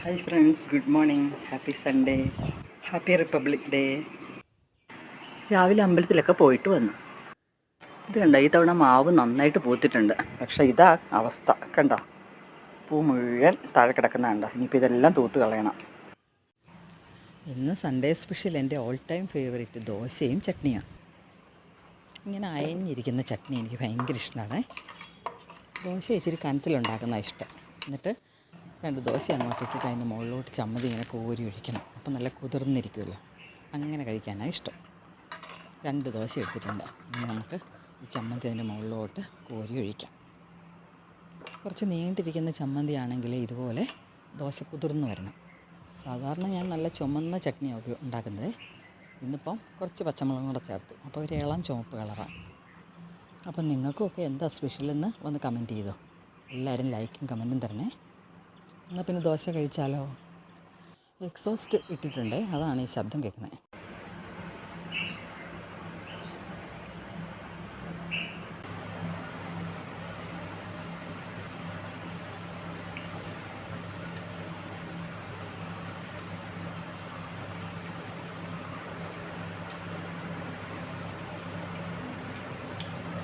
Hi friends, good morning. Happy Sunday, happy republic day. രാവിലെ അമ്പലത്തിലൊക്കെ പോയിട്ട് വന്നു. ഇത് കണ്ടോ, ഈ തവണ മാവ് നന്നായിട്ട് പൂത്തിട്ടുണ്ട്. പക്ഷേ ഇതാ അവസ്ഥ കണ്ടോ, പൂ മുഴുവൻ താഴെ കിടക്കുന്ന കണ്ടോ. ഇനിയിപ്പോൾ ഇതെല്ലാം തൂത്ത് കളയണം. ഇന്ന് സൺഡേ സ്പെഷ്യൽ എൻ്റെ ഓൾ ടൈം ഫേവറേറ്റ് ദോശയും ചട്നിയാണ്. ഇങ്ങനെ അയഞ്ഞിരിക്കുന്ന ചട്നി എനിക്ക് ഭയങ്കര ഇഷ്ടമാണ്. ദോശ ഇച്ചിരി കനത്തിലുണ്ടാക്കുന്ന ഇഷ്ടം. എന്നിട്ട് രണ്ട് ദോശ അങ്ങോട്ട് ഇട്ടിട്ട് അതിൻ്റെ മുകളിലോട്ട് ചമ്മന്തി ഇങ്ങനെ കോരി ഒഴിക്കണം. അപ്പം നല്ല കുതിർന്നിരിക്കുമല്ലോ, അങ്ങനെ കഴിക്കാനാണ് ഇഷ്ടം. 2 ദോശ എടുത്തിട്ടുണ്ട്. ഇനി നമുക്ക് ഈ ചമ്മന്തി അതിൻ്റെ മുകളിലോട്ട് കോരി ഒഴിക്കാം. കുറച്ച് നീണ്ടിരിക്കുന്ന ചമ്മന്തി ആണെങ്കിൽ ഇതുപോലെ ദോശ കുതിർന്ന് വരണം. സാധാരണ ഞാൻ നല്ല ചുമന്ന ചട്നിയാണ് ഉണ്ടാക്കുന്നത്. ഇന്നിപ്പം കുറച്ച് പച്ചമുളകും കൂടെ ചേർത്തു, അപ്പോൾ ഒരു ഇളം ചുവപ്പ് കളറാണ്. അപ്പം നിങ്ങൾക്കൊക്കെ എന്താ സ്പെഷ്യലെന്ന് ഒന്ന് കമൻറ്റ് ചെയ്തോ. എല്ലാവരും ലൈക്കും കമൻറ്റും തരണേ. എന്നാൽ പിന്നെ ദോശ കഴിച്ചാലോ. എക്സോസ്റ്റ് ഇട്ടിട്ടുണ്ട്, അതാണ് ഈ ശബ്ദം കേൾക്കുന്നത്.